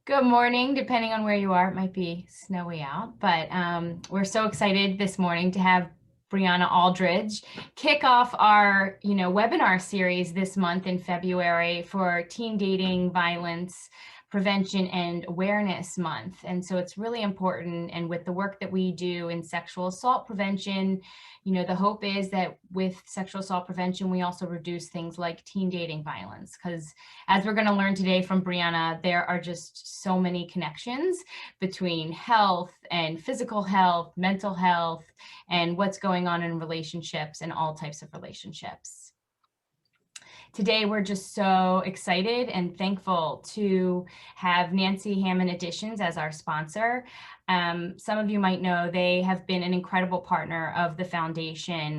Good morning, depending on where you are. It might be snowy out, but we're so excited this morning to have Brianna Aldridge kick off our, webinar series this month in February for Teen Dating Violence Prevention and Awareness Month. And so it's really important. And with the work that we do in sexual assault prevention, the hope is that with sexual assault prevention, we also reduce things like teen dating violence, because as we're going to learn today from Brianna, there are just so many connections between health and physical health, mental health, and what's going on in relationships and all types of relationships. Today, we're just so excited and thankful to have Nancy Hammond Editions as our sponsor. Some of you might know they have been an incredible partner of the foundation.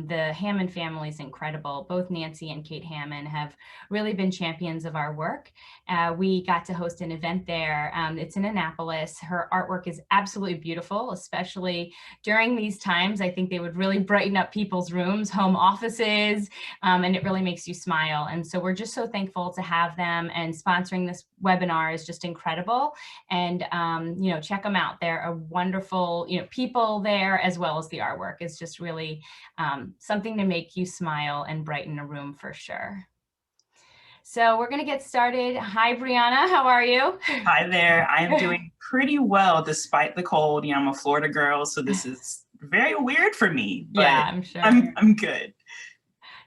The Hammond family is incredible. Both Nancy and Kate Hammond have really been champions of our work. We got to host an event there. It's in Annapolis. Her artwork is absolutely beautiful, especially during these times. I think they would really brighten up people's rooms, home offices, and it really makes you smile. And so we're just so thankful to have them, and sponsoring this webinar is just incredible. And, check them out. They're a wonderful, people there, as well as the artwork is just really something to make you smile and brighten a room for sure. So we're going to get started. Hi, Brianna. How are you? Hi there. I'm doing pretty well despite the cold. I'm a Florida girl, so this is very weird for me. But yeah, I'm sure. I'm good.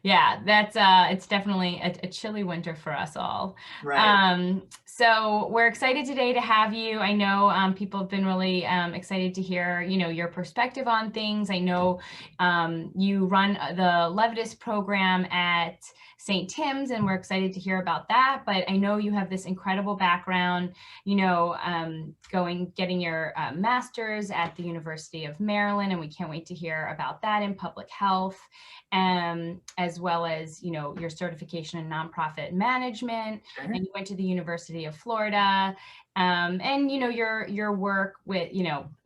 Yeah, that's it's definitely a chilly winter for us all. Right. So we're excited today to have you. I know people have been really excited to hear, your perspective on things. I know you run the Levitus program at St. Tim's, and we're excited to hear about that. But I know you have this incredible background, getting your master's at the University of Maryland, and we can't wait to hear about that in public health, as well as, your certification in nonprofit management. Sure. And you went to the University of Florida, and, your work with,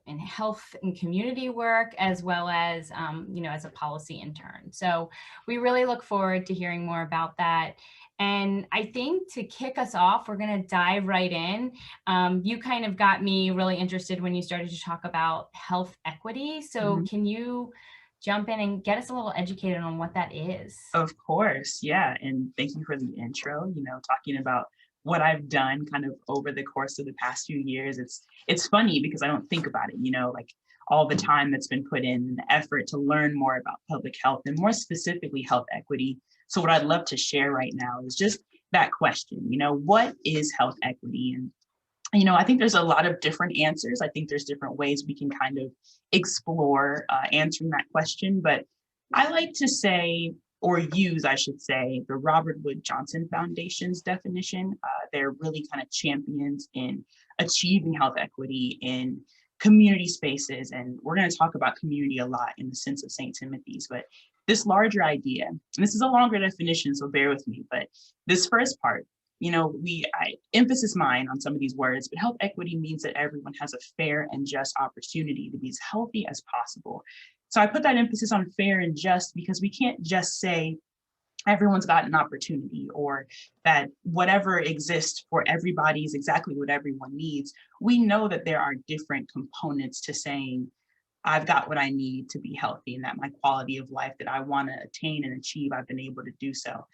in health and community work, as well as, as a policy intern. So we really look forward to hearing more about that. And I think to kick us off, we're going to dive right in. You kind of got me really interested when you started to talk about health equity. So can you jump in and get us a little educated on what that is? Of course. Yeah. And thank you for the intro, talking about what I've done kind of over the course of the past few years. It's funny because I don't think about it, like all the time that's been put in the effort to learn more about public health, and more specifically health equity. So what I'd love to share right now is just that question, what is health equity? And I think there's a lot of different answers. I think there's different ways we can kind of explore answering that question. But I like to say, or use, I should say, the Robert Wood Johnson Foundation's definition. They're really kind of champions in achieving health equity in community spaces. And we're going to talk about community a lot in the sense of St. Timothy's. But this larger idea, and this is a longer definition, so bear with me, but this first part, I emphasis mine on some of these words, but health equity means that everyone has a fair and just opportunity to be as healthy as possible. So I put that emphasis on fair and just because we can't just say everyone's got an opportunity, or that whatever exists for everybody is exactly what everyone needs. We know that there are different components to saying, I've got what I need to be healthy, and that my quality of life that I want to attain and achieve, I've been able to do so.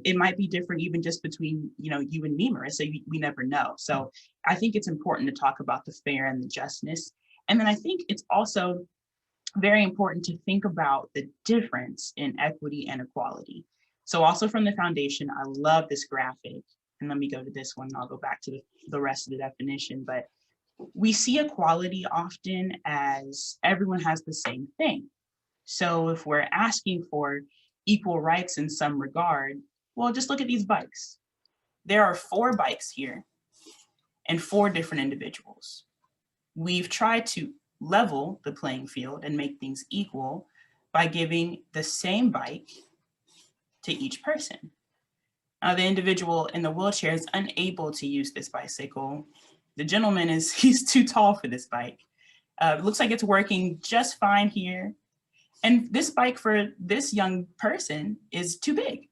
It might be different even just between, you and me, Marissa, we never know. So I think it's important to talk about the fair and the justness. And then I think it's also very important to think about the difference in equity and equality. So also from the foundation, I love this graphic. And let me go to this one, and I'll go back to the rest of the definition. But we see equality often as everyone has the same thing. So if we're asking for equal rights in some regard, well, just look at these bikes. There are 4 bikes here and 4 different individuals. We've tried to level the playing field and make things equal by giving the same bike to each person. Now, the individual in the wheelchair is unable to use this bicycle. The gentleman he's too tall for this bike. It looks like it's working just fine here. And this bike for this young person is too big.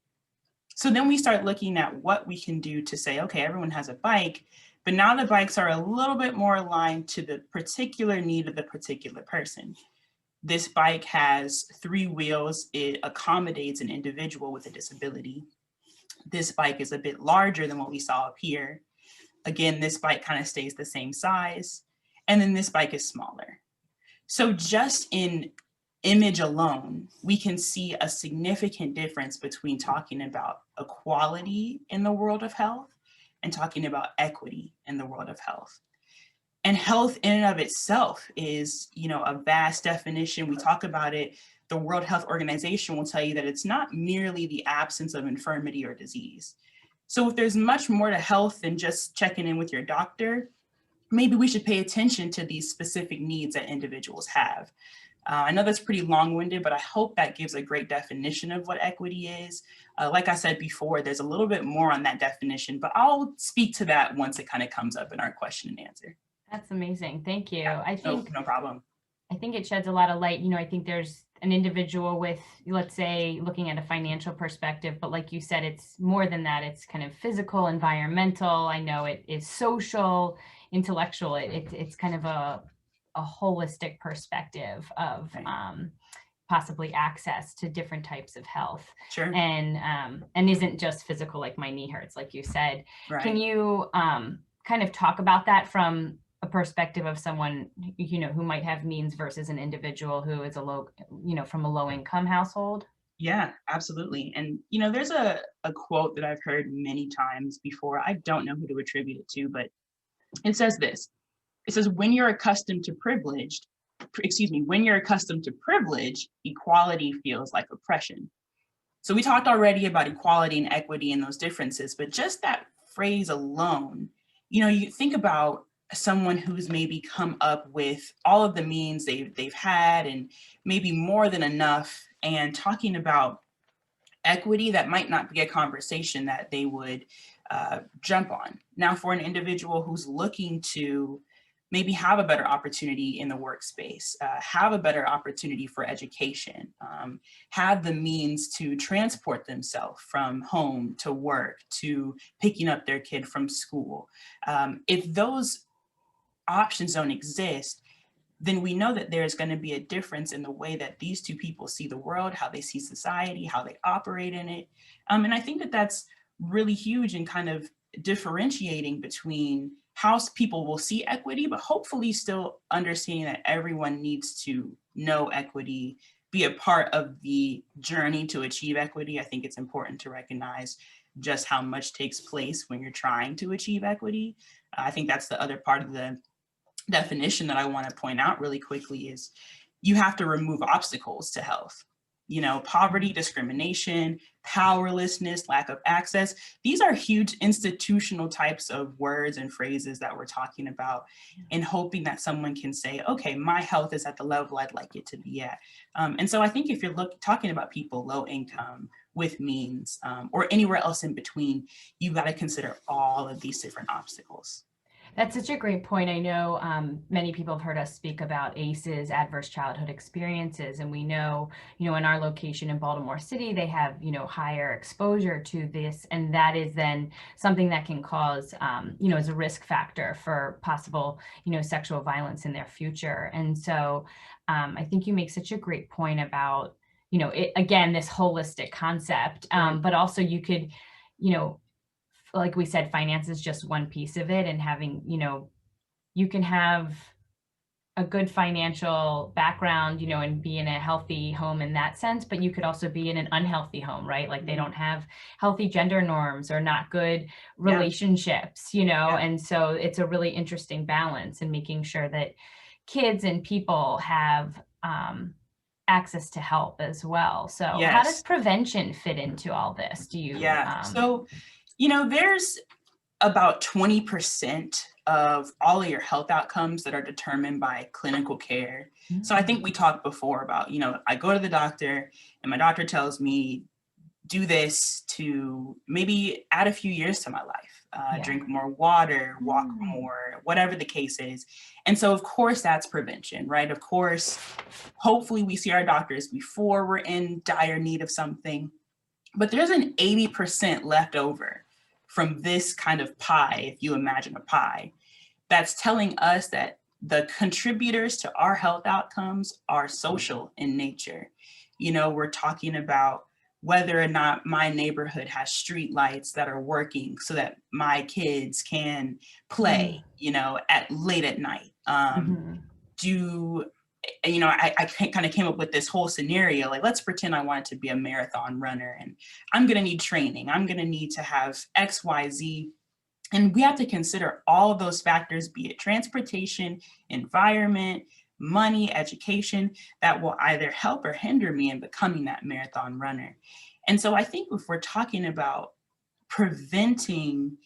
So then we start looking at what we can do to say, okay, everyone has a bike. but now the bikes are a little bit more aligned to the particular need of the particular person. This bike has 3 wheels. It accommodates an individual with a disability. This bike is a bit larger than what we saw up here. Again, this bike kind of stays the same size. And then this bike is smaller. So just in image alone, we can see a significant difference between talking about equality in the world of health and talking about equity in the world of health. And health in and of itself is, a vast definition. We talk about it. The World Health Organization will tell you that it's not merely the absence of infirmity or disease. So if there's much more to health than just checking in with your doctor, maybe we should pay attention to these specific needs that individuals have. I know that's pretty long-winded, but I hope that gives a great definition of what equity is. Like I said before, there's a little bit more on that definition, but I'll speak to that once it kind of comes up in our question and answer. That's amazing. Thank you. Yeah, I think no problem. I think it sheds a lot of light. I think there's an individual with, let's say, looking at a financial perspective, but like you said, it's more than that. It's kind of physical, environmental. I know it is social, intellectual. It's kind of a holistic perspective of possibly access to different types of health. Sure. And isn't just physical, like my knee hurts, like you said. Right. Can you kind of talk about that from a perspective of someone, who might have means versus an individual who is from a low income household? Yeah, absolutely. And, there's a quote that I've heard many times before. I don't know who to attribute it to, but it says this. It says, when you're accustomed to privilege, equality feels like oppression. So we talked already about equality and equity and those differences, but just that phrase alone, you think about someone who's maybe come up with all of the means they've had and maybe more than enough, and talking about equity, that might not be a conversation that they would jump on. Now, for an individual who's looking to maybe have a better opportunity in the workspace, have a better opportunity for education, have the means to transport themselves from home to work, to picking up their kid from school. If those options don't exist, then we know that there's going to be a difference in the way that these two people see the world, how they see society, how they operate in it. And I think that that's really huge in kind of differentiating between how people will see equity, but hopefully still understanding that everyone needs to know equity, be a part of the journey to achieve equity. I think it's important to recognize just how much takes place when you're trying to achieve equity. I think that's the other part of the definition that I want to point out really quickly is you have to remove obstacles to health. Poverty, discrimination, powerlessness, lack of access. These are huge institutional types of words and phrases that we're talking about, and hoping that someone can say, okay, my health is at the level I'd like it to be at. And so I think if you're talking about people low income, with means, or anywhere else in between, you've got to consider all of these different obstacles. That's such a great point. I know many people have heard us speak about ACEs, adverse childhood experiences, and we know, in our location in Baltimore City, they have, higher exposure to this, and that is then something that can cause, as a risk factor for possible, sexual violence in their future. And so I think you make such a great point about, again, this holistic concept, but also you could, like we said, finance is just one piece of it, and having, you can have a good financial background, and be in a healthy home in that sense, but you could also be in an unhealthy home, right? Like they don't have healthy gender norms or not good relationships, and so it's a really interesting balance in making sure that kids and people have access to help as well. So how does prevention fit into all this? Do you? So, there's about 20% of all of your health outcomes that are determined by clinical care. Mm-hmm. So I think we talked before about, I go to the doctor and my doctor tells me, do this to maybe add a few years to my life, drink more water, walk more, whatever the case is. And so of course that's prevention, right? Of course, hopefully we see our doctors before we're in dire need of something, but there's an 80% left over from this kind of pie, if you imagine a pie, that's telling us that the contributors to our health outcomes are social in nature. You know, we're talking about whether or not my neighborhood has street lights that are working so that my kids can play, you know, at late at night. Mm-hmm. Do you know, I kind of came up with this whole scenario, like, let's pretend I wanted to be a marathon runner and I'm going to need training. I'm going to need to have X, Y, Z. And we have to consider all of those factors, be it transportation, environment, money, education, that will either help or hinder me in becoming that marathon runner. And so I think if we're talking about preventing,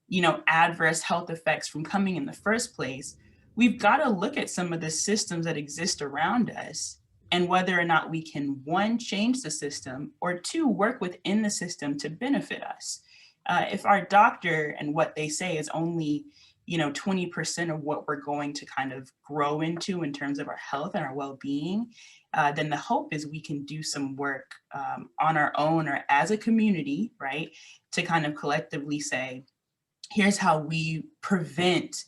you know, adverse health effects from coming in the first place, we've got to look at some of the systems that exist around us and whether or not we can, one, change the system, or two, work within the system to benefit us. If our doctor and what they say is only, you know, 20% of what we're going to kind of grow into in terms of our health and our well-being, then the hope is we can do some work on our own or as a community, right, to kind of collectively say, here's how we prevent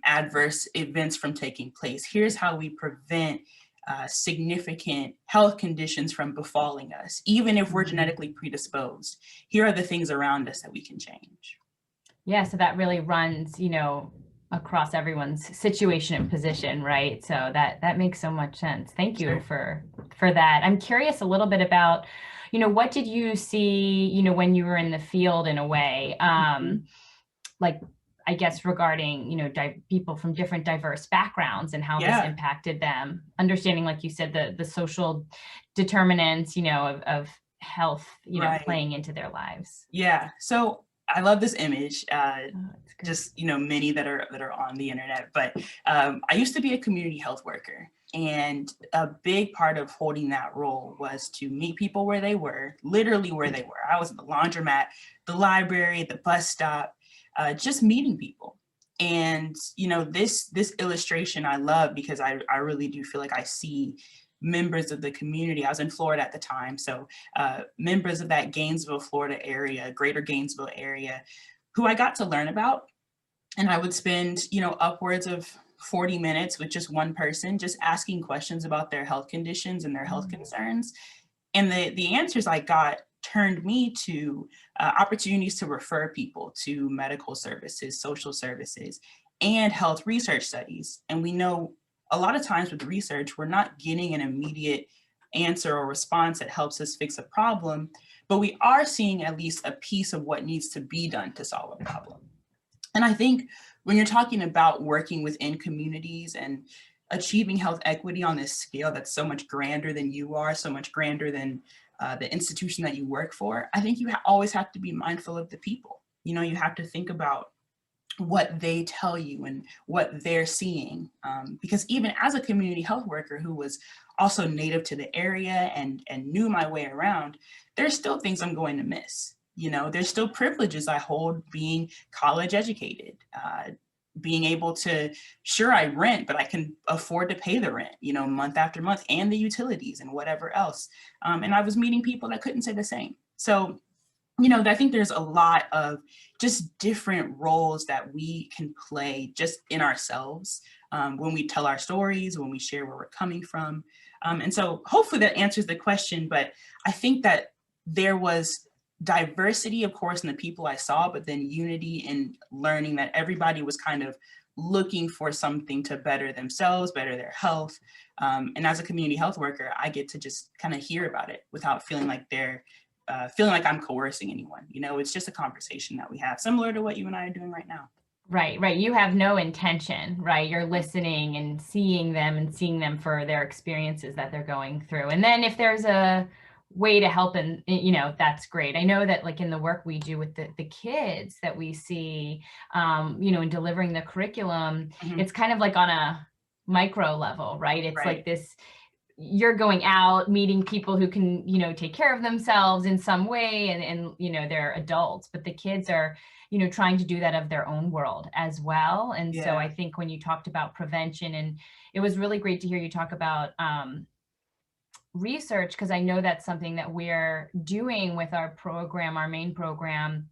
adverse events from taking place. Here's how we prevent significant health conditions from befalling us, even if we're genetically predisposed. Here are the things around us that we can change. Yeah, so that really runs, you know, across everyone's situation and position, right? So that makes so much sense. Thank you for that. I'm curious a little bit about, you know, what did you see, you know, when you were in the field in a way, like, I guess regarding, you know, people from different diverse backgrounds and how this impacted them, understanding, like you said, the social determinants, you know, of health, you know, playing into their lives. Yeah. So I love this image. Just, you know, many that are on the internet, but I used to be a community health worker. And a big part of holding that role was to meet people where they were, literally where they were. I was at the laundromat, the library, the bus stop, just meeting people. And, you know, this illustration I love because I really do feel like I see members of the community. I was in Florida at the time. So members of that Gainesville, Florida area, greater Gainesville area, who I got to learn about. And I would spend, you know, upwards of 40 minutes with just one person, just asking questions about their health conditions and their health concerns. And the answers I got turned me to opportunities to refer people to medical services, social services, and health research studies. And we know a lot of times with research, we're not getting an immediate answer or response that helps us fix a problem, but we are seeing at least a piece of what needs to be done to solve a problem. And I think when you're talking about working within communities and achieving health equity on this scale that's so much grander than you are, so much grander than the institution that you work for, I think you always have to be mindful of the people. You know, you have to think about what they tell you and what they're seeing. Because even as a community health worker who was also native to the area and knew my way around, there's still things I'm going to miss. You know, there's still privileges I hold being college educated, being able to, sure, I rent, but I can afford to pay the rent, you know, month after month, and the utilities and whatever else. And I was meeting people that couldn't say the same. So, you know, I think there's a lot of just different roles that we can play just in ourselves when we tell our stories, when we share where we're coming from. And so hopefully that answers the question, but I think that there was diversity, of course, in the people I saw, but then unity in learning that everybody was kind of looking for something to better themselves, better their health. And as a community health worker, I get to just kind of hear about it without feeling like feeling like I'm coercing anyone. You know, it's just a conversation that we have, similar to what you and I are doing right now. Right, right. You have no intention, right? You're listening and seeing them for their experiences that they're going through. And then if there's a way to help, and you know, that's great. I know that like in the work we do with the kids that we see, you know, in delivering the curriculum, it's kind of like on a micro level, right? It's like this, you're going out meeting people who can, you know, take care of themselves in some way, and you know, they're adults, but the kids are, you know, trying to do that of their own world as well. And so I think when you talked about prevention, and it was really great to hear you talk about research, because I know that's something that we're doing with our program, our main program,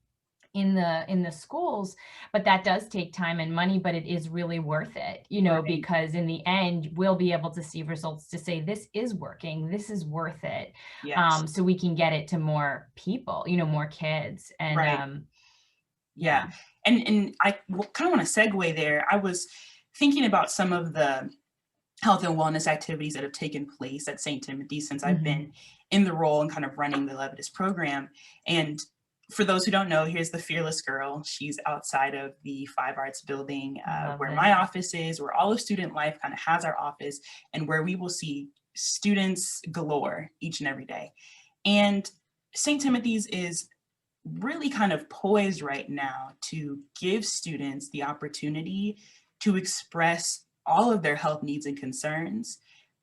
in the schools, but that does take time and money, but it is really worth it, Right. because in the end we'll be able to see results to say this is working, this is worth it. Yes. So we can get it to more people, more kids. And Right. Yeah. yeah. And I kind of want to segue there. I was thinking about some of the health and wellness activities that have taken place at St. Timothy since I've Hmm. been in the role and kind of running the Levitas program. And for those who don't know, here's the Fearless Girl. She's outside of the Five Arts building, I love where it. my office is, where all of student life kind of has our office, and where we will see students galore each and every day. And St. Timothy's is really kind of poised right now to give students the opportunity to express all of their health needs and concerns,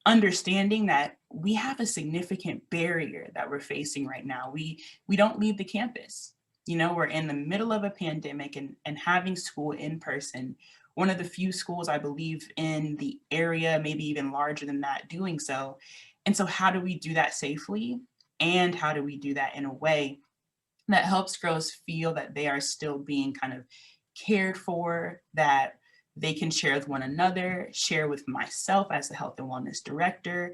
understanding that we have a significant barrier that we're facing right now. We don't leave the campus. We're in the middle of a pandemic, and having school in person, one of the few schools I believe in the area, maybe even larger than that, doing so. And so how do we do that safely? And how do we do that in a way that helps girls feel that they are still being kind of cared for, that they can share with one another, share with myself as the health and wellness director,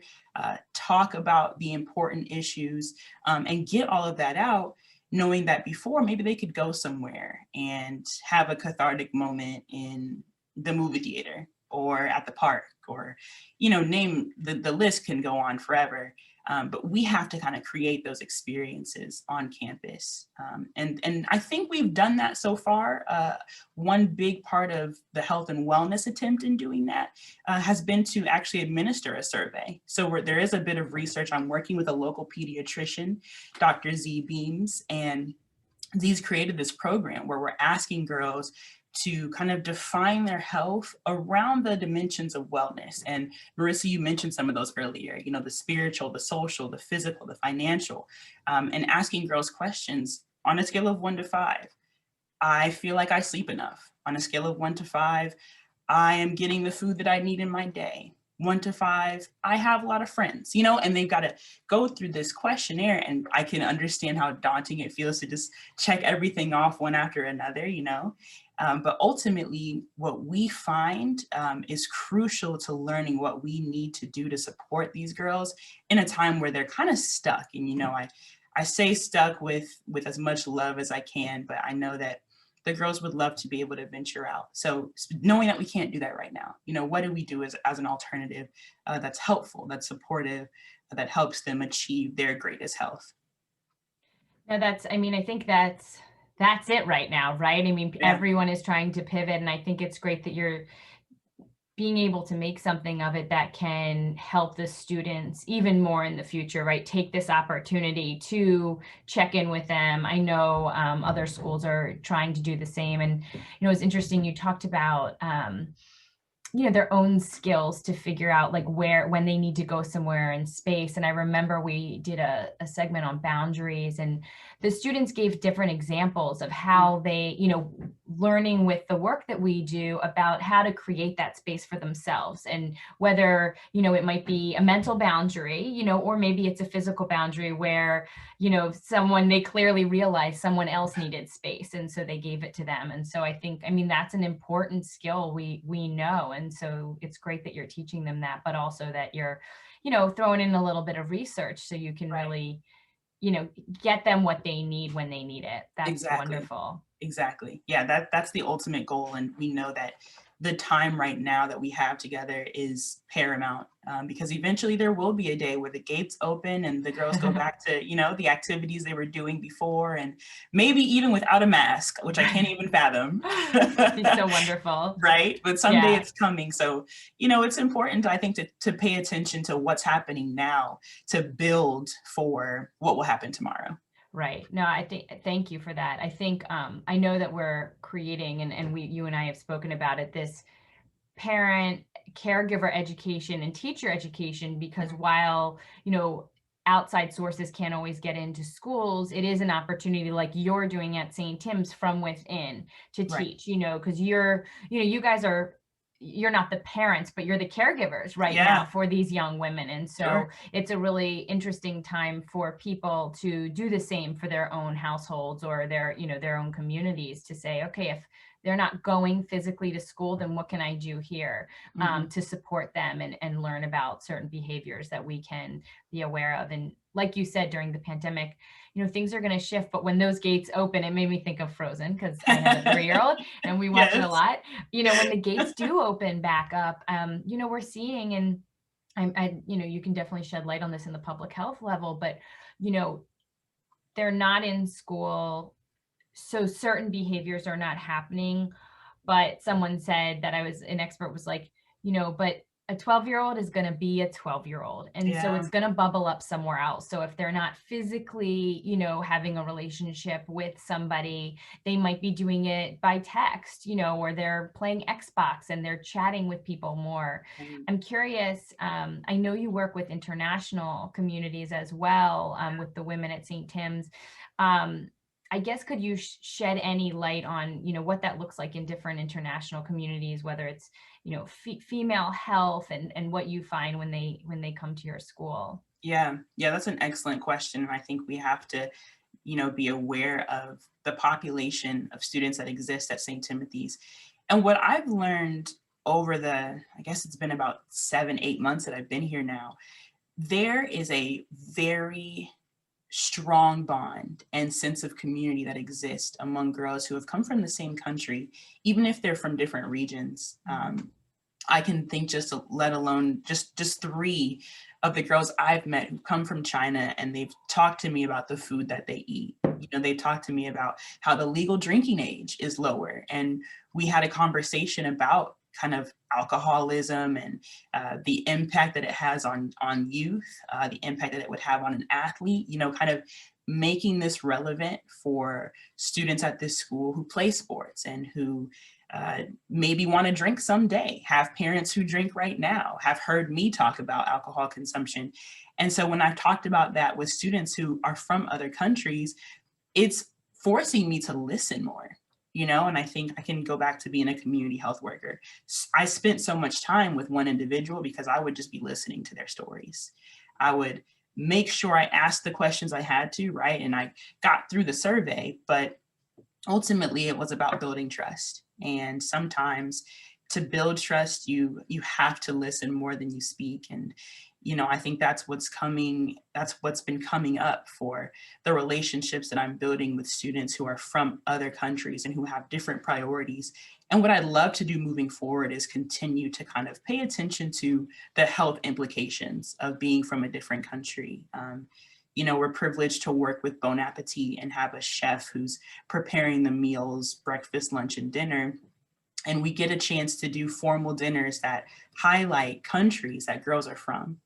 talk about the important issues, and get all of that out, knowing that before maybe they could go somewhere and have a cathartic moment in the movie theater or at the park, or name the list can go on forever. But we have to kind of create those experiences on campus. And I think we've done that so far. One big part of the health and wellness attempt in doing that has been to actually administer a survey. So there is a bit of research. I'm working with a local pediatrician, Dr. Z Beams, and Z's created this program where we're asking girls to kind of define their health around the dimensions of wellness. And Marissa, you mentioned some of those earlier, the spiritual, the social, the physical, the financial, and asking girls questions on a scale of 1 to 5. I feel like I sleep enough. On a scale of 1 to 5, I am getting the food that I need in my day. 1 to 5, I have a lot of friends, and they've got to go through this questionnaire. And I can understand how daunting it feels to just check everything off one after another. But ultimately, what we find is crucial to learning what we need to do to support these girls in a time where they're kind of stuck. And, I say stuck with as much love as I can, but I know that the girls would love to be able to venture out. So knowing that we can't do that right now, what do we do as an alternative that's helpful, that's supportive, that helps them achieve their greatest health? No, I think that's it right now, right? I mean, Yeah, everyone is trying to pivot, and I think it's great that you're being able to make something of it that can help the students even more in the future, right? Take this opportunity to check in with them. I know other schools are trying to do the same. And, it's interesting. You talked about, their own skills to figure out like when they need to go somewhere in space. And I remember we did a segment on boundaries, and the students gave different examples of mm, how they, learning with the work that we do about how to create that space for themselves, and whether, it might be a mental boundary, or maybe it's a physical boundary where, they clearly realized someone else needed space, and so they gave it to them. And so that's an important skill we know. And so it's great that you're teaching them that, but also that you're, throwing in a little bit of research so you can right. really, get them what they need when they need it. That's Exactly. wonderful. Exactly. Yeah, that's the ultimate goal. And we know that the time right now that we have together is paramount, because eventually there will be a day where the gates open and the girls go back to, the activities they were doing before, and maybe even without a mask, which I can't even fathom. That'd be so wonderful. Right? But someday Yeah. it's coming. So, it's important, I think, to pay attention to what's happening now to build for what will happen tomorrow. Right. No, thank you for that. I think I know that we're creating, and you and I have spoken about it, this parent caregiver education and teacher education, because Mhm. while, outside sources can't always get into schools, it is an opportunity like you're doing at St. Tim's from within to Right. teach, because you guys are, you're not the parents, but you're the caregivers right now Yeah, for these young women. And so sure. it's a really interesting time for people to do the same for their own households or their, their own communities, to say, okay, if they're not going physically to school, then what can I do here Hmm. to support them and learn about certain behaviors that we can be aware of. And like you said, during the pandemic, things are going to shift. But when those gates open, it made me think of Frozen, because I have a 3-year-old and we watch it a Yes. lot. When the gates do open back up, we're seeing, and you can definitely shed light on this in the public health level, but, they're not in school, so certain behaviors are not happening. But someone said, that I was an expert, was like, but a 12-year-old is going to be a 12-year-old. And so Yeah. it's going to bubble up somewhere else. So if they're not physically, having a relationship with somebody, they might be doing it by text, or they're playing Xbox and they're chatting with people more. Right. I'm curious, I know you work with international communities as well, with the women at St. Tim's. Um, I guess, could you shed any light on, what that looks like in different international communities, whether it's, female health, and what you find when they come to your school? Yeah, yeah, that's an excellent question. And I think we have to, be aware of the population of students that exist at St. Timothy's. And what I've learned over I guess it's been about 7, 8 months that I've been here now, there is a very strong bond and sense of community that exists among girls who have come from the same country, even if they're from different regions. I can think, just let alone just 3 of the girls I've met who come from China, and they've talked to me about the food that they eat. They talked to me about how the legal drinking age is lower, and we had a conversation about kind of alcoholism and the impact that it has on youth, the impact that it would have on an athlete. Kind of making this relevant for students at this school who play sports and who maybe want to drink someday, have parents who drink right now, have heard me talk about alcohol consumption. And so when I've talked about that with students who are from other countries, it's forcing me to listen more. And I think I can go back to being a community health worker. I spent so much time with one individual because I would just be listening to their stories. I would make sure I asked the questions I had to, right? And I got through the survey, but ultimately it was about building trust. And sometimes to build trust, you have to listen more than you speak. And I think that's what's been coming up for the relationships that I'm building with students who are from other countries and who have different priorities. And what I'd love to do moving forward is continue to kind of pay attention to the health implications of being from a different country. We're privileged to work with Bon Appetit and have a chef who's preparing the meals, breakfast, lunch, and dinner. And we get a chance to do formal dinners that highlight countries that girls are from.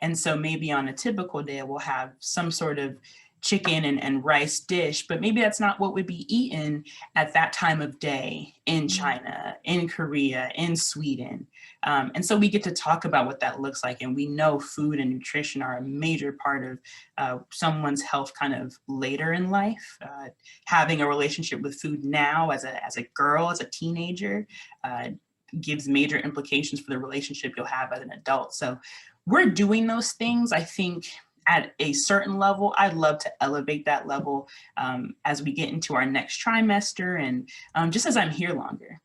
And so maybe on a typical day, we'll have some sort of chicken and rice dish, but maybe that's not what would be eaten at that time of day in China, in Korea, in Sweden. And so we get to talk about what that looks like. And we know food and nutrition are a major part of someone's health kind of later in life. Having a relationship with food now as a girl, as a teenager, gives major implications for the relationship you'll have as an adult. So we're doing those things. I think at a certain level, I'd love to elevate that level as we get into our next trimester and just as I'm here longer.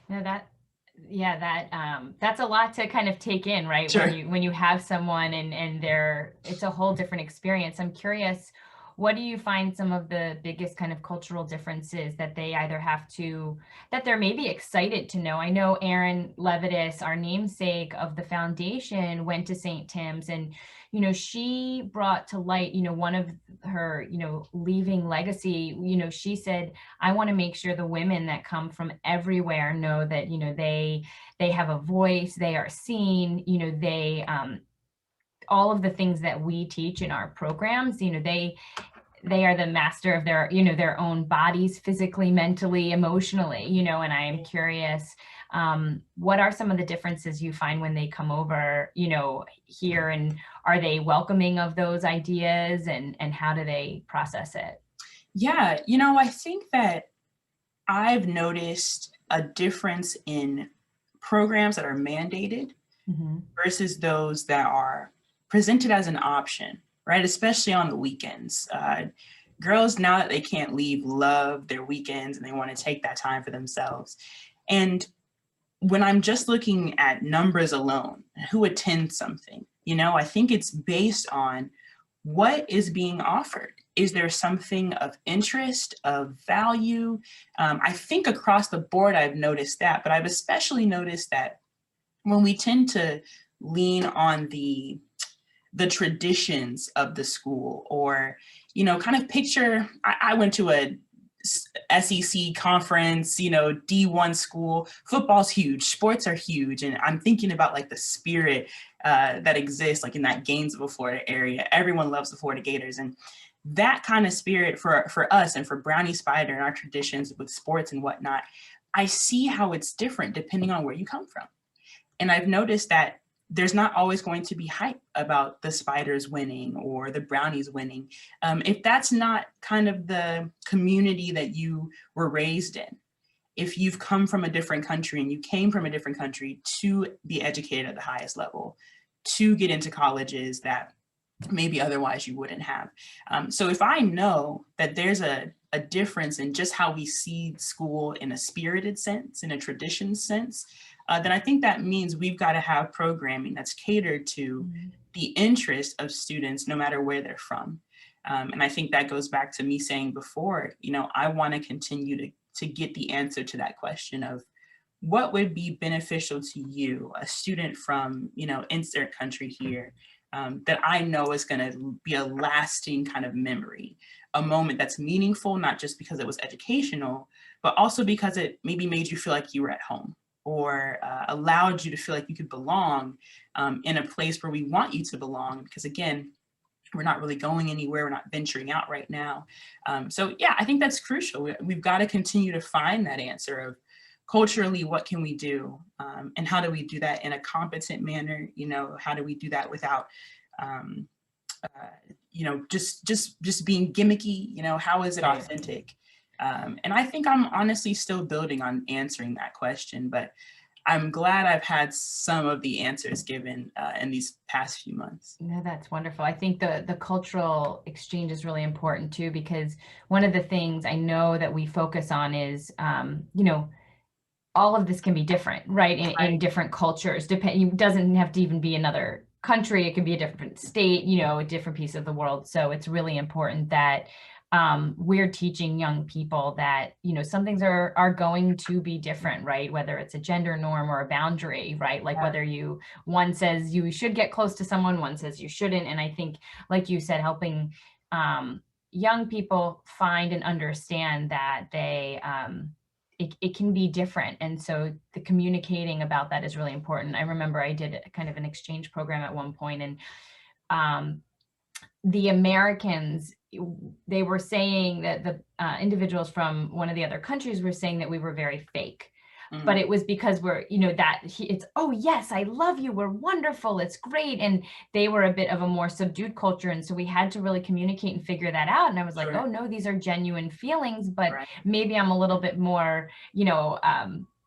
No, that's a lot to kind of take in, right? When Sure. you have someone and it's a whole different experience. I'm curious, what do you find some of the biggest kind of cultural differences that they either that they're maybe excited to know? I know Erin Levitas, our namesake of the foundation, went to St. Tim's, and she brought to light, one of her, leaving legacy. She said, I want to make sure the women that come from everywhere know that, they have a voice, they are seen, they all of the things that we teach in our programs, they are the master of their, their own bodies, physically, mentally, emotionally, and I am curious, what are some of the differences you find when they come over, here, and are they welcoming of those ideas, and how do they process it? Yeah, I think that I've noticed a difference in programs that are mandated Mhm. versus those that are presented as an option, right? Especially on the weekends. Girls, now that they can't leave, love their weekends and they want to take that time for themselves. And when I'm just looking at numbers alone, who attends something, I think it's based on what is being offered. Is there something of interest, of value? I think across the board, I've noticed that, but I've especially noticed that when we tend to lean on the traditions of the school, or kind of picture, I went to a SEC conference, D1 school. Football's huge, sports are huge, and I'm thinking about like the spirit that exists like in that Gainesville, Florida area. Everyone loves the Florida Gators, and that kind of spirit for us and for Brownie Spider and our traditions with sports and whatnot, I see how it's different depending on where you come from. And I've noticed that there's not always going to be hype about the Spiders winning or the Brownies winning. If that's not kind of the community that you were raised in, if you've come from a different country and you came from a different country to be educated at the highest level, to get into colleges that maybe otherwise you wouldn't have. So if I know that there's a difference in just how we see school in a spirited sense, in a tradition sense, then I think that means we've got to have programming that's catered to the interest of students, no matter where they're from. And I think that goes back to me saying before, I want to continue to get the answer to that question of what would be beneficial to you, a student from, insert country here, that I know is going to be a lasting kind of memory, a moment that's meaningful, not just because it was educational, but also because it maybe made you feel like you were at home, or allowed you to feel like you could belong in a place where we want you to belong. Because again, we're not really going anywhere. We're not venturing out right now. So yeah, I think that's crucial. We've got to continue to find that answer of culturally, what can we do? And how do we do that in a competent manner? How do we do that without, just being gimmicky? How is it authentic? And I think I'm honestly still building on answering that question, but I'm glad I've had some of the answers given in these past few months. No, that's wonderful. I think the cultural exchange is really important too, because one of the things I know that we focus on is, all of this can be different, right? In different cultures. It doesn't have to even be another country. It can be a different state, a different piece of the world. So it's really important that we're teaching young people that, some things are going to be different, right? Whether it's a gender norm or a boundary, right? Like whether one says you should get close to someone, one says you shouldn't. And I think, like you said, helping young people find and understand that it can be different. And so the communicating about that is really important. I remember I did kind of an exchange program at one point, and the Americans, they were saying that the individuals from one of the other countries were saying that we were very fake. But it was because it's, oh yes, I love you, we're wonderful, it's great. And they were a bit of a more subdued culture. And so we had to really communicate and figure that out. And I was like, oh no, these are genuine feelings, but maybe I'm a little bit more,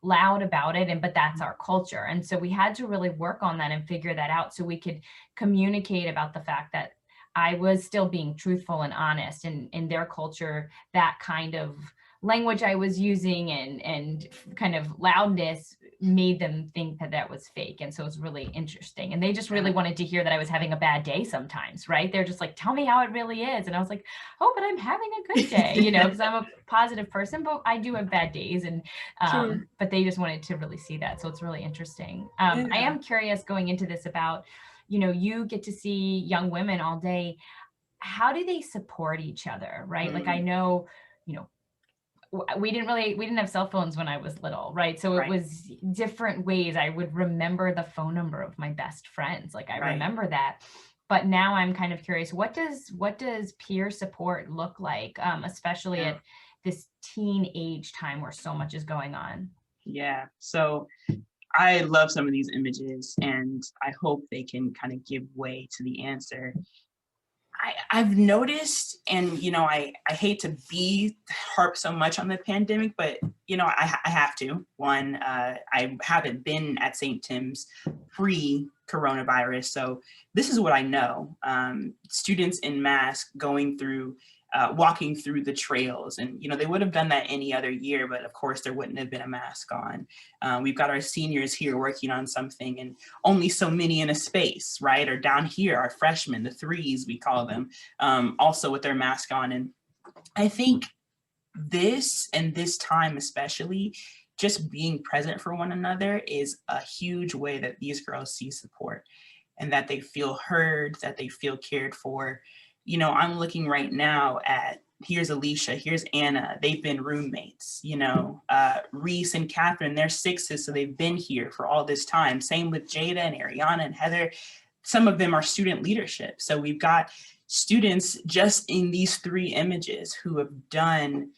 loud about it. But that's our culture. And so we had to really work on that and figure that out so we could communicate about the fact that I was still being truthful and honest. And in their culture, that kind of language I was using and kind of loudness made them think that was fake. And so it was really interesting. And they just really wanted to hear that I was having a bad day sometimes, right? They're just like, tell me how it really is. And I was like, oh, but I'm having a good day, because I'm a positive person, but I do have bad days. And, but they just wanted to really see that. So it's really interesting. I am curious going into this about, you get to see young women all day. How do they support each other, right? Like I know, we didn't have cell phones when I was little, right? So it was different ways. I would remember the phone number of my best friends. Like I remember that. But now I'm kind of curious, what does peer support look like, especially at this teen age time where so much is going on? Yeah. So I love some of these images, and I hope they can kind of give way to the answer. I've noticed, and I hate to be harp so much on the pandemic, but I have to. One, I haven't been at St. Tim's pre-coronavirus, so this is what I know. Students in masks going through, walking through the trails, and they would have done that any other year, but of course there wouldn't have been a mask on. We've got our seniors here working on something, and only so many in a space, right? Or down here, our freshmen, the threes, we call them, also with their mask on. And I think this time especially, just being present for one another is a huge way that these girls see support, and that they feel heard, that they feel cared for. I'm looking right now at, here's Alicia, here's Anna. They've been roommates, Reese and Catherine, they're sixes, so they've been here for all this time. Same with Jada and Ariana and Heather. Some of them are student leadership. So we've got students just in these three images who have done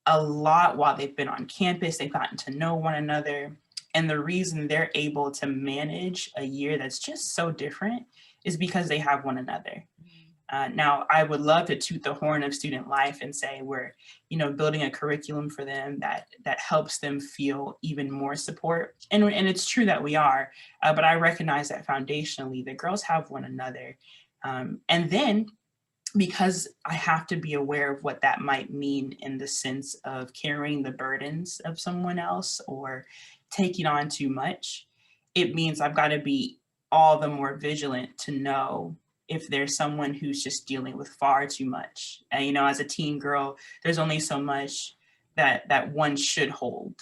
a lot while they've been on campus. They've gotten to know one another. And the reason they're able to manage a year that's just so different is because they have one another. Now, I would love to toot the horn of student life and say we're, building a curriculum for them that helps them feel even more support. And it's true that we are, but I recognize that foundationally the girls have one another. And then, because I have to be aware of what that might mean in the sense of carrying the burdens of someone else or taking on too much, it means I've got to be all the more vigilant to know if there's someone who's just dealing with far too much. And, as a teen girl, there's only so much that one should hold.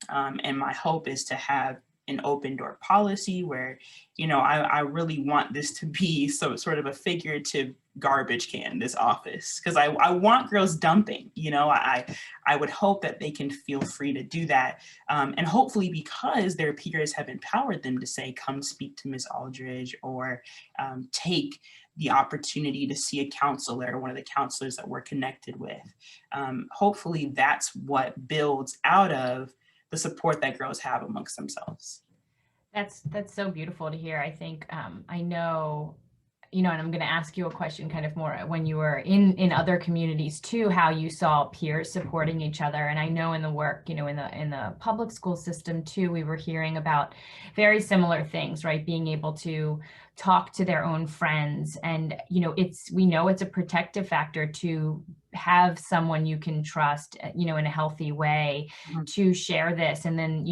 And my hope is to have an open door policy where, I really want this to be sort of a figurative garbage can, this office, because I want girls dumping. I would hope that they can feel free to do that. And hopefully, because their peers have empowered them to say, come speak to Ms. Aldridge, or take the opportunity to see a counselor, one of the counselors that we're connected with. Hopefully that's what builds out of the support that girls have amongst themselves. That's so beautiful to hear. I think I know, and I'm going to ask you a question kind of more when you were in other communities too, how you saw peers supporting each other. And I know in the work, in the public school system too, we were hearing about very similar things, right? Being able to talk to their own friends. And, we know it's a protective factor to have someone you can trust, in a healthy way to share this. And then,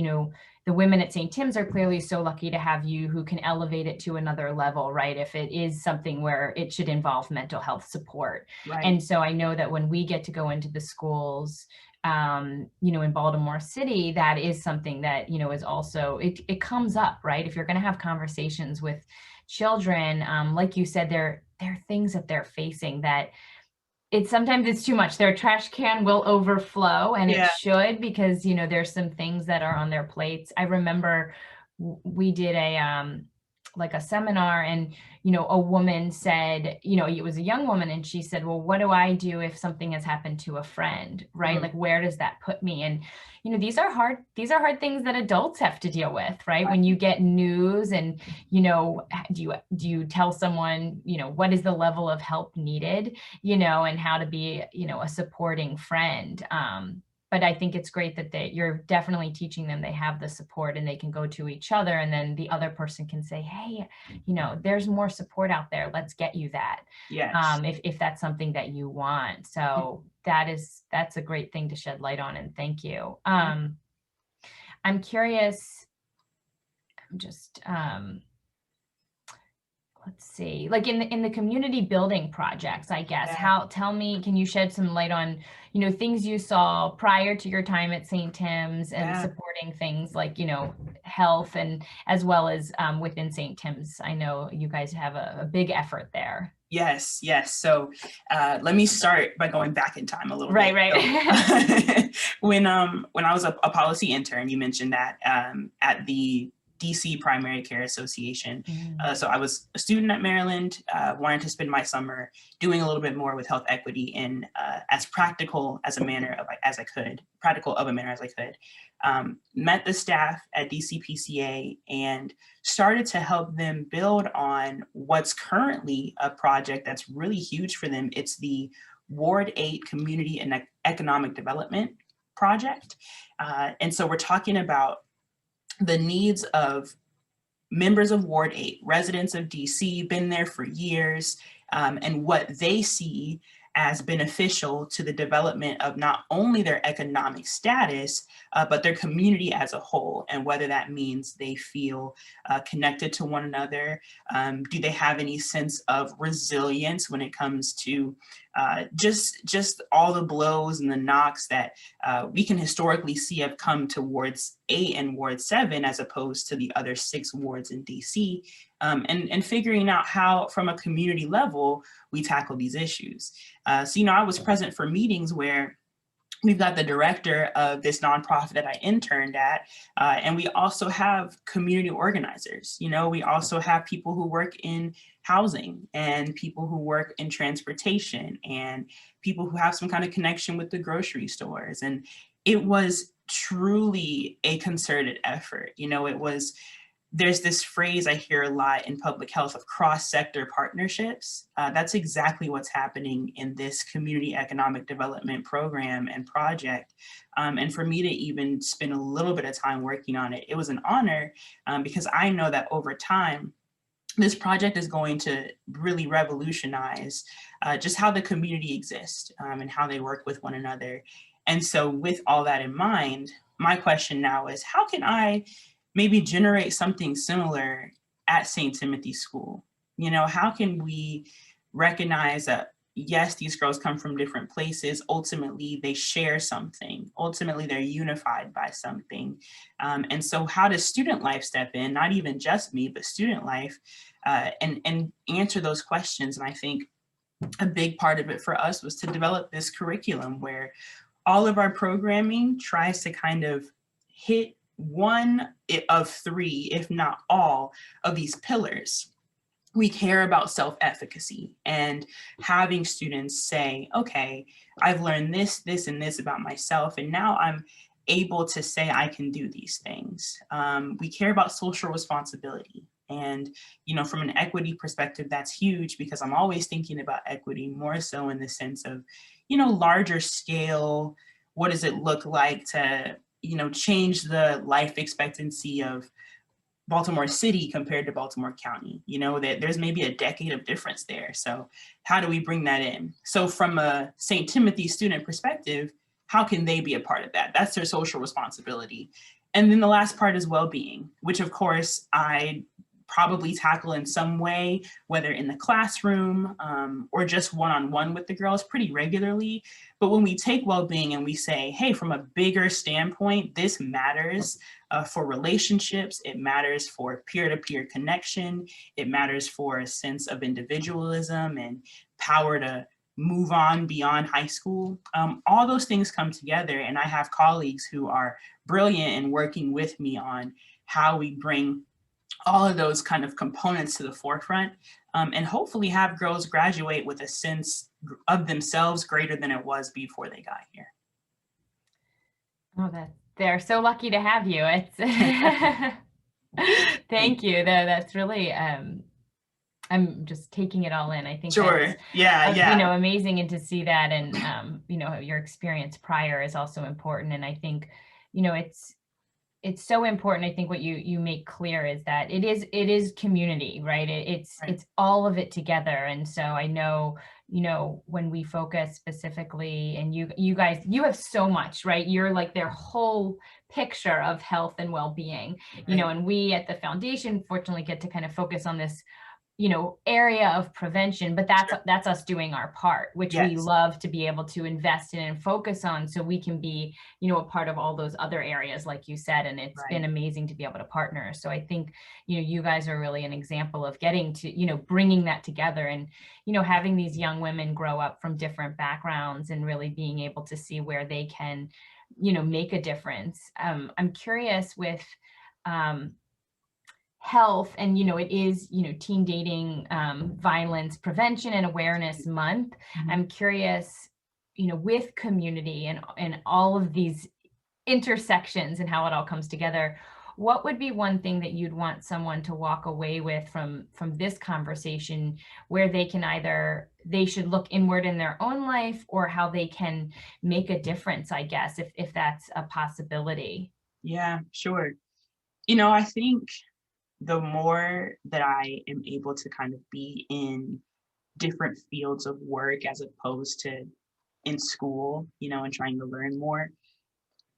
the women at St. Tim's are clearly so lucky to have you who can elevate it to another level, right? If it is something where it should involve mental health support. Right. And so I know that when we get to go into the schools, in Baltimore City, that is something that, is also, it comes up, right? If you're going to have conversations with children, like you said, there are things that they're facing that sometimes it's too much. Their trash can will overflow, and it should, because, there's some things that are on their plates. I remember we did a seminar, and, a woman said, it was a young woman, and she said, well, what do I do if something has happened to a friend, right? Like, where does that put me? And, these are hard things that adults have to deal with, right? When you get news and, do you tell someone, what is the level of help needed, and how to be, a supporting friend. But I think it's great that you're definitely teaching them they have the support and they can go to each other, and then the other person can say, hey, there's more support out there. Let's get you that. Yes. If that's something that you want. So that's a great thing to shed light on, and thank you. I'm curious, let's see, like in the community building projects, I guess, can you shed some light on, things you saw prior to your time at St. Tim's and supporting things like, health, and as well as within St. Tim's. I know you guys have a big effort there. Yes. So let me start by going back in time a little bit. Right. When I was a policy intern, you mentioned that at the DC Primary Care Association. So I was a student at Maryland, wanted to spend my summer doing a little bit more with health equity in as practical of a manner as I could. met the staff at DCPCA and started to help them build on what's currently a project that's really huge for them. It's the Ward 8 Community and Economic Development Project. And so we're talking about the needs of members of Ward 8, residents of DC, been there for years, and what they see as beneficial to the development of not only their economic status, but their community as a whole, and whether that means they feel connected to one another. Do they have any sense of resilience when it comes to just all the blows and the knocks that we can historically see have come to Wards 8 and Ward 7 as opposed to the other 6 wards in DC, and figuring out how, from a community level, we tackle these issues. So, I was present for meetings where we've got the director of this nonprofit that I interned at, and we also have community organizers. We also have people who work in housing and people who work in transportation and people who have some kind of connection with the grocery stores. And it was truly a concerted effort. There's this phrase I hear a lot in public health of cross-sector partnerships. That's exactly what's happening in this community economic development program and project. And for me to even spend a little bit of time working on it, it was an honor, because I know that over time, this project is going to really revolutionize just how the community exists, and how they work with one another. And so with all that in mind, my question now is, how can I maybe generate something similar at St. Timothy School? How can we recognize that, yes, these girls come from different places. Ultimately, they share something. Ultimately, they're unified by something. And so how does student life step in, not even just me, but student life, and answer those questions? And I think a big part of it for us was to develop this curriculum where all of our programming tries to kind of hit one of 3, if not all, of these pillars. We care about self-efficacy and having students say, okay, I've learned this, this, and this about myself, and now I'm able to say I can do these things. We care about social responsibility. And, from an equity perspective, that's huge, because I'm always thinking about equity more so in the sense of, larger scale. What does it look like to change the life expectancy of Baltimore City compared to Baltimore County? That there's maybe a decade of difference there. So how do we bring that in? So from a St. Timothy student perspective, how can they be a part of that? That's their social responsibility. And then the last part is well-being, which of course I probably tackle in some way, whether in the classroom or just one-on-one with the girls pretty regularly. But when we take well-being and we say, hey, from a bigger standpoint, this matters for relationships, it matters for peer-to-peer connection, it matters for a sense of individualism and power to move on beyond high school. All those things come together, and I have colleagues who are brilliant in working with me on how we bring all of those kind of components to the forefront, and hopefully have girls graduate with a sense of themselves greater than it was before they got here. Oh, they're so lucky to have you. It's thank you. That's really I'm just taking it all in. I think sure. That's, yeah. Amazing, and to see that, and your experience prior is also important. And I think it's so important. I think what you make clear is that it is community, right? It's all of it together. And so I know, when we focus specifically, and you guys, you have so much, right? You're like their whole picture of health and well-being, and we at the foundation fortunately get to kind of focus on this area of prevention, but that's us doing our part, which we love to be able to invest in and focus on, so we can be, a part of all those other areas, like you said. And it's been amazing to be able to partner. So I think, you guys are really an example of getting to, bringing that together, and, having these young women grow up from different backgrounds and really being able to see where they can, make a difference. I'm curious with, health, and it is teen dating violence prevention and awareness month. I'm curious, with community and all of these intersections and how it all comes together. What would be one thing that you'd want someone to walk away with from this conversation, where they can either, they should look inward in their own life, or how they can make a difference, I guess, if that's a possibility? Yeah, sure. You know, I think the more that I am able to kind of be in different fields of work as opposed to in school, you know, and trying to learn more,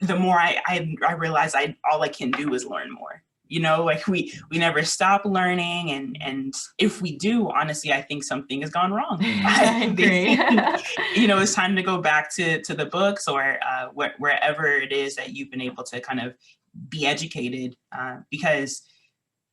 the more I realize all I can do is learn more. You know, like we never stop learning, and if we do, honestly, I think something has gone wrong. I I agree. think, you know, it's time to go back to the books, or wherever it is that you've been able to kind of be educated, because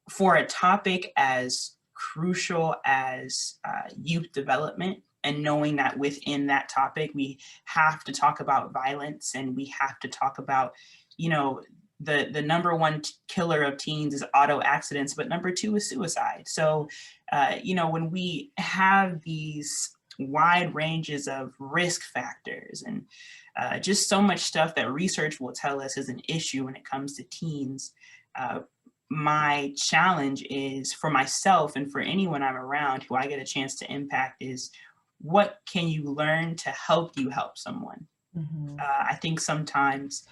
for a topic as crucial as youth development, and knowing that within that topic we have to talk about violence, and we have to talk about, you know, the number one killer of teens is auto accidents, but number two is suicide. So you know, when we have these wide ranges of risk factors, and just so much stuff that research will tell us is an issue when it comes to teens, my challenge is for myself and for anyone I'm around who I get a chance to impact is, what can you learn to help you help someone? Mhm. I think sometimes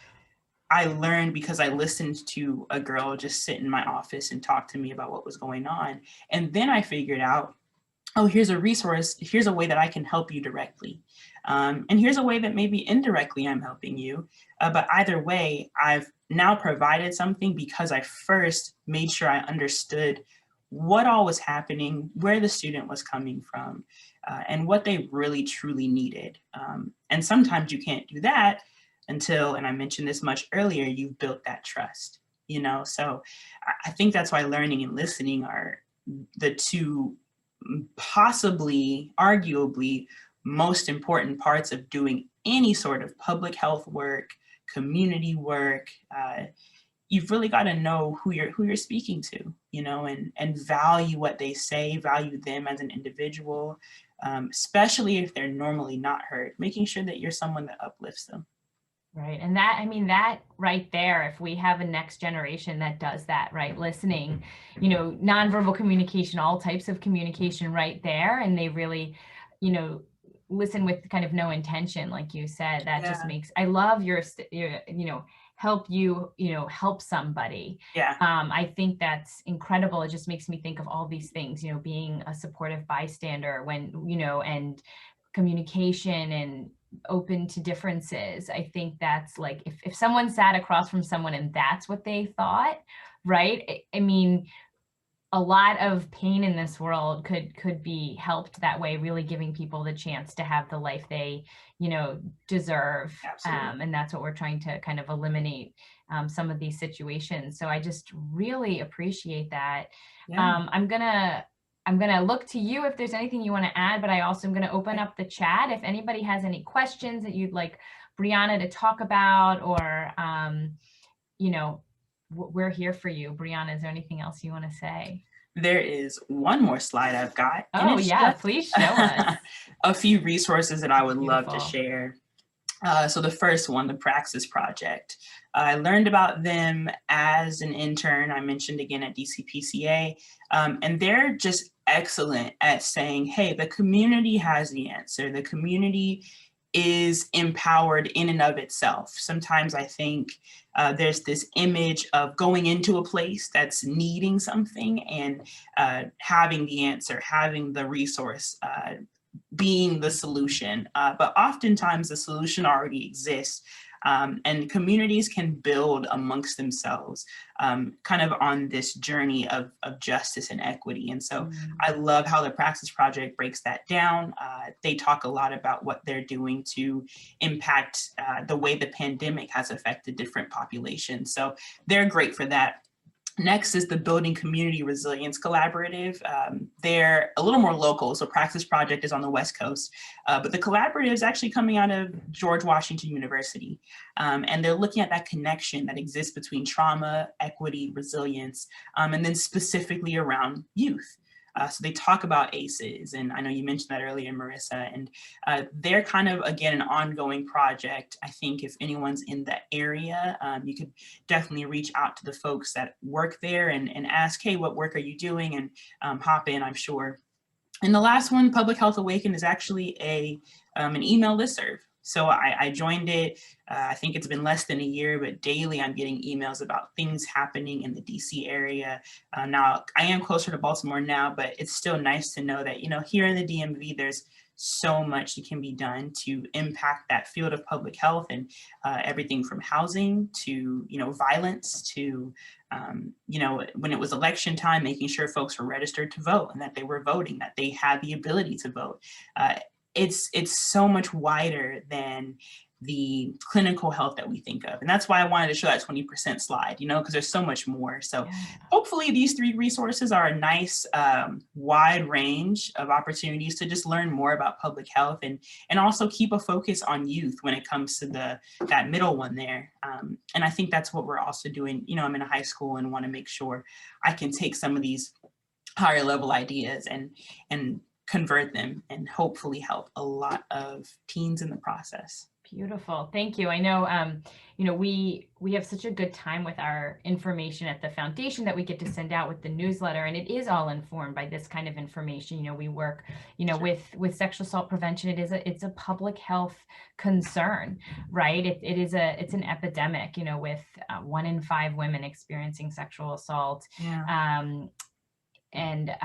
I learned because I listened to a girl just sit in my office and talk to me about what was going on. And then I figured out, oh, here's a resource, here's a way that I can help you directly. And here's a way that maybe indirectly I'm helping you. But either way, I've now provided something because I first made sure I understood what all was happening, where the student was coming from, and what they really truly needed. And sometimes you can't do that until, and I mentioned this much earlier, you've built that trust, you know? So I think that's why learning and listening are the two possibly, arguably, most important parts of doing any sort of public health work, community work. You've really got to know who you're speaking to, you know, and value what they say, value them as an individual, especially if they're normally not heard. Making sure that you're someone that uplifts them. Right. And that, I mean, that right there, if we have a next generation that does that, right? Listening, nonverbal communication, all types of communication right there. And they really, you know, listen with kind of no intention, like you said, that just Yeah, makes, I love your help you, help somebody. yeah, I think that's incredible. It just makes me think of all these things, being a supportive bystander when, and communication and open to differences. I think that's like, if someone sat across from someone and that's what they thought, right? I mean, a lot of pain in this world could be helped that way, really giving people the chance to have the life they, deserve. absolutely. And that's what we're trying to kind of eliminate, some of these situations. So I just really appreciate that. Yeah. I'm gonna look to you if there's anything you want to add, but I also am going to open up the chat if anybody has any questions that you'd like Brianna to talk about, or we're here for you. Brianna, is there anything else you want to say? There is one more slide I've got, and Oh it's yeah, just please show us. a few resources that I would love to Beautiful. share. So the first one, the Praxis Project. I learned about them as an intern. I mentioned again at DCPCA, and they're just excellent at saying, hey, the community has the answer. The community is empowered in and of itself. Sometimes I think there's this image of going into a place that's needing something and having the answer, having the resource, being the solution. But oftentimes the solution already exists. And communities can build amongst themselves, kind of on this journey of justice and equity. And so I love how the Praxis Project breaks that down. They talk a lot about what they're doing to impact the way the pandemic has affected different populations. So they're great for that. Next is the Building Community Resilience Collaborative. They're a little more local, so Praxis Project is on the West Coast, but the collaborative is actually coming out of George Washington University, and they're looking at that connection that exists between trauma, equity, resilience, and then specifically around youth. So they talk about ACEs, and I know you mentioned that earlier, Marissa, and they're kind of, again, an ongoing project. I think if anyone's in the area, you could definitely reach out to the folks that work there and ask, hey, what work are you doing? And hop in, I'm sure. And the last one, Public Health Awakened, is actually an email listserv. So I joined it. I think it's been less than a year, but daily I'm getting emails about things happening in the DC area. Now, I am closer to Baltimore now, but it's still nice to know that, here in the DMV, there's so much that can be done to impact that field of public health, and everything from housing to, violence to, when it was election time, making sure folks were registered to vote and that they were voting, that they had the ability to vote. It's so much wider than the clinical health that we think of. And that's why I wanted to show that 20% slide, because there's so much more. So hopefully these 3 resources are a nice wide range of opportunities to just learn more about public health, and also keep a focus on youth when it comes to that middle one there. And I think that's what we're also doing. I'm in a high school and want to make sure I can take some of these higher level ideas and convert them and hopefully help a lot of teens in the process. Beautiful. Thank you. I know, we have such a good time with our information at the foundation that we get to send out with the newsletter, and it is all informed by this kind of information. We work, with sexual assault prevention. It's a public health concern, right? It's an epidemic, with 1 in 5 women experiencing sexual assault. Yeah. And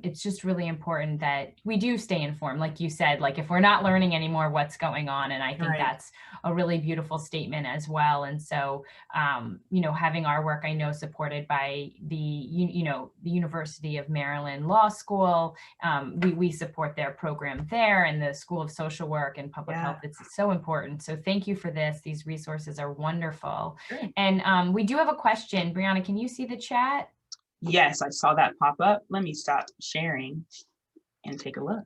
it's just really important that we do stay informed. Like you said, like if we're not learning anymore, what's going on? And I think that's a really beautiful statement as well. And so, having our work, I know, supported by the University of Maryland Law School, we support their program there, and the School of Social Work and Public Health. It's so important. So thank you for this. These resources are wonderful. Great. And we do have a question. Brianna, can you see the chat? Yes, I saw that pop up. Let me stop sharing and take a look.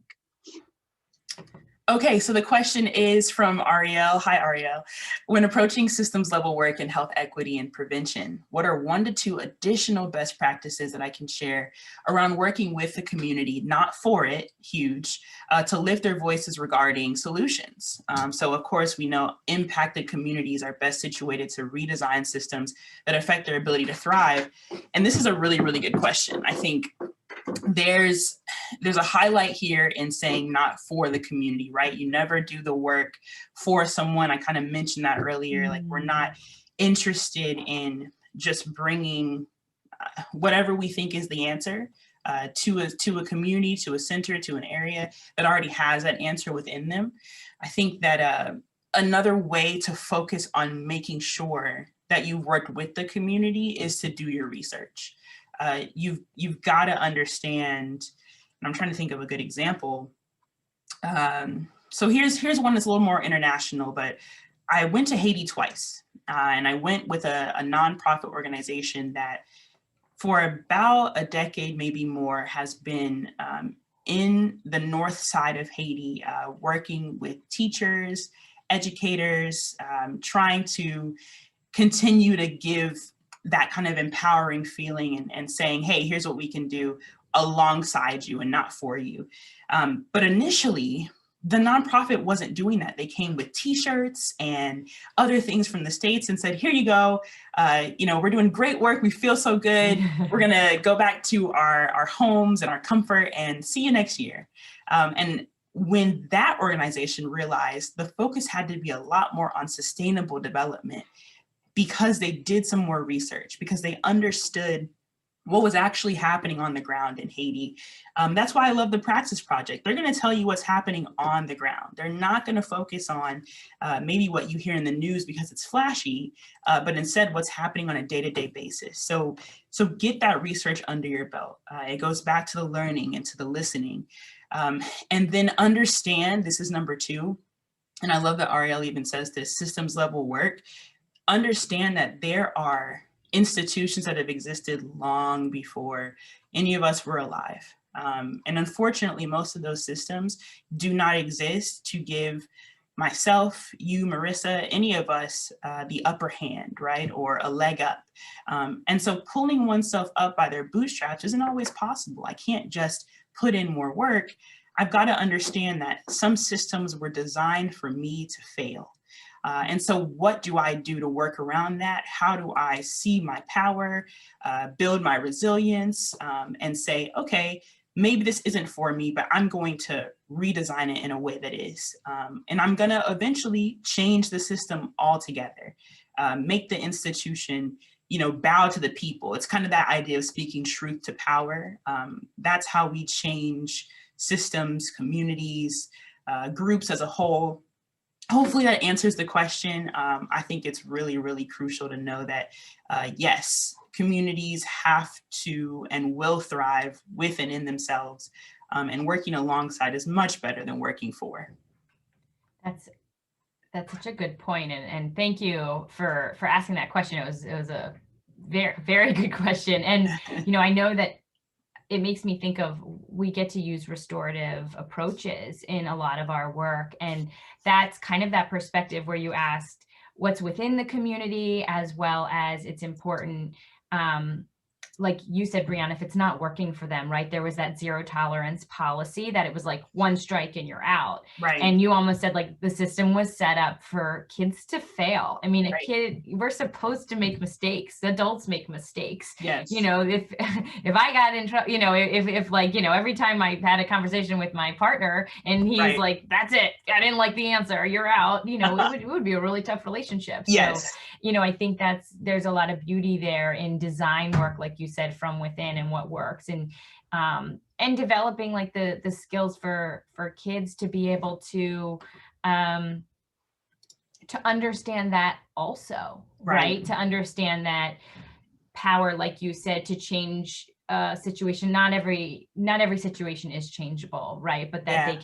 Okay, so the question is from Ariel. Hi, Ariel. When approaching systems level work in health equity and prevention, what are 1 to 2 additional best practices that I can share around working with the community, not for it, huge, to lift their voices regarding solutions? So of course, we know impacted communities are best situated to redesign systems that affect their ability to thrive. And this is a really, really good question. I think there's a highlight here in saying not for the community, right? You never do the work for someone. I kind of mentioned that earlier. Like, we're not interested in just bringing whatever we think is the answer to a community, to a center, to an area that already has that answer within them. I think that another way to focus on making sure that you've worked with the community is to do your research. You've got to understand, and I'm trying to think of a good example. So here's one that's a little more international, but I went to Haiti twice, and I went with a nonprofit organization that for about a decade, maybe more, has been in the north side of Haiti, working with teachers, educators, trying to continue to give that kind of empowering feeling and saying, hey, here's what we can do alongside you and not for you. But initially, the nonprofit wasn't doing that. They came with t-shirts and other things from the States and said, here you go. We're doing great work. We feel so good. We're gonna go back to our homes and our comfort and see you next year. And when that organization realized the focus had to be a lot more on sustainable development, because they did some more research, because they understood what was actually happening on the ground in Haiti. That's why I love the Praxis Project. They're gonna tell you what's happening on the ground. They're not gonna focus on maybe what you hear in the news because it's flashy, but instead what's happening on a day-to-day basis. So get that research under your belt. It goes back to the learning and to the listening. And then understand, this is number 2, and I love that Ariel even says this, systems level work. Understand that there are institutions that have existed long before any of us were alive. And unfortunately, most of those systems do not exist to give myself, you, Marissa, any of us, the upper hand, right? Or a leg up. And so pulling oneself up by their bootstraps isn't always possible. I can't just put in more work. I've got to understand that some systems were designed for me to fail. And so what do I do to work around that? How do I see my power, build my resilience, and say, okay, maybe this isn't for me, but I'm going to redesign it in a way that is. And I'm going to eventually change the system altogether, make the institution, bow to the people. It's kind of that idea of speaking truth to power. That's how we change systems, communities, groups as a whole. Hopefully that answers the question. I think it's really, really crucial to know that, yes, communities have to and will thrive with and in themselves, and working alongside is much better than working for. That's such a good point, and thank you for asking that question. It was a very, very good question, and I know that it makes me think of, we get to use restorative approaches in a lot of our work. And that's kind of that perspective where you asked what's within the community, as well as it's important. Like you said, Brianna, if it's not working for them, right? There was that zero tolerance policy that it was like one strike and you're out. Right. And you almost said like the system was set up for kids to fail. I mean, a Right. kid, we're supposed to make mistakes. Adults make mistakes. Yes. If I got in trouble, if like, every time I had a conversation with my partner and he's Right. like, that's it, I didn't like the answer, you're out, it would be a really tough relationship. Yes. So, I think there's a lot of beauty there in design work, like you said, from within and what works, and developing like the skills for kids to be able to understand that also, right? To understand that power, like you said, to change a situation. Not every situation is changeable, right? But that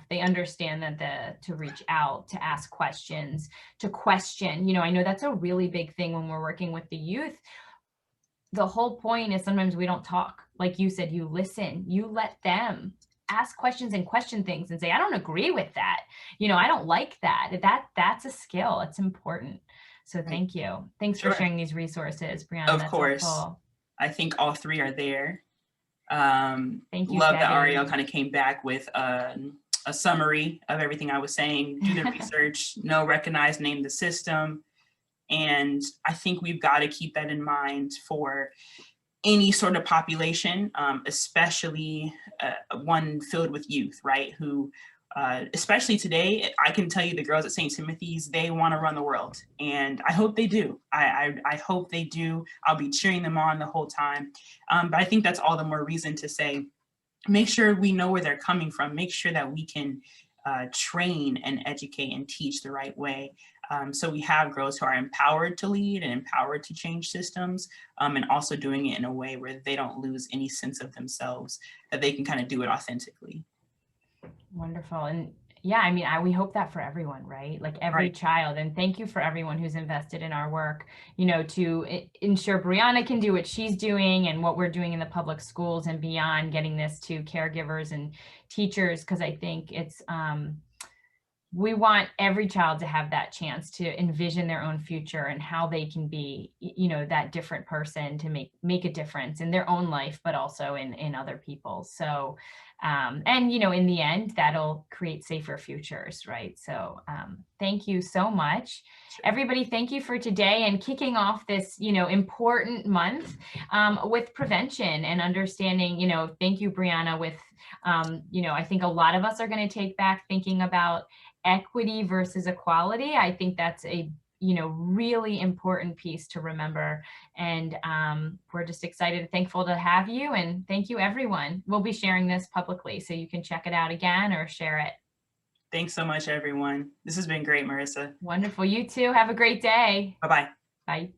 they understand that to reach out, to ask questions, to question. I know that's a really big thing when we're working with the youth. The whole point is sometimes we don't talk. Like you said, you listen, you let them ask questions and question things and say, I don't agree with that. I don't like that. That's a skill. It's important. So thank you. Thanks for sharing these resources, Brianna. Of that's course. Helpful. I think all three are there. Thank you. Love that Ariel kind of came back with a summary of everything I was saying. Do the research, know, recognize, name the system. And I think we've got to keep that in mind for any sort of population, especially one filled with youth, right? Who, especially today, I can tell you the girls at St. Timothy's, they want to run the world. And I hope they do. I hope they do. I'll be cheering them on the whole time. But I think that's all the more reason to say, make sure we know where they're coming from. Make sure that we can train and educate and teach the right way. So we have girls who are empowered to lead and empowered to change systems, and also doing it in a way where they don't lose any sense of themselves, that they can kind of do it authentically. Wonderful. And yeah, I mean, we hope that for everyone, right? Like every child. And thank you for everyone who's invested in our work, to ensure Brianna can do what she's doing and what we're doing in the public schools and beyond, getting this to caregivers and teachers, because I think it's, we want every child to have that chance to envision their own future and how they can be, that different person to make a difference in their own life, but also in other people's. So, and, in the end, that'll create safer futures, right? So thank you so much. Everybody, thank you for today and kicking off this, important month with prevention and understanding, thank you, Brianna, with, I think a lot of us are going to take back thinking about equity versus equality. I think that's a really important piece to remember, and we're just excited and thankful to have you, and thank you everyone. We'll be sharing this publicly so you can check it out again or share it. Thanks so much, everyone. This has been great, Marissa. Wonderful. You too. Have a great day. Bye-bye. Bye.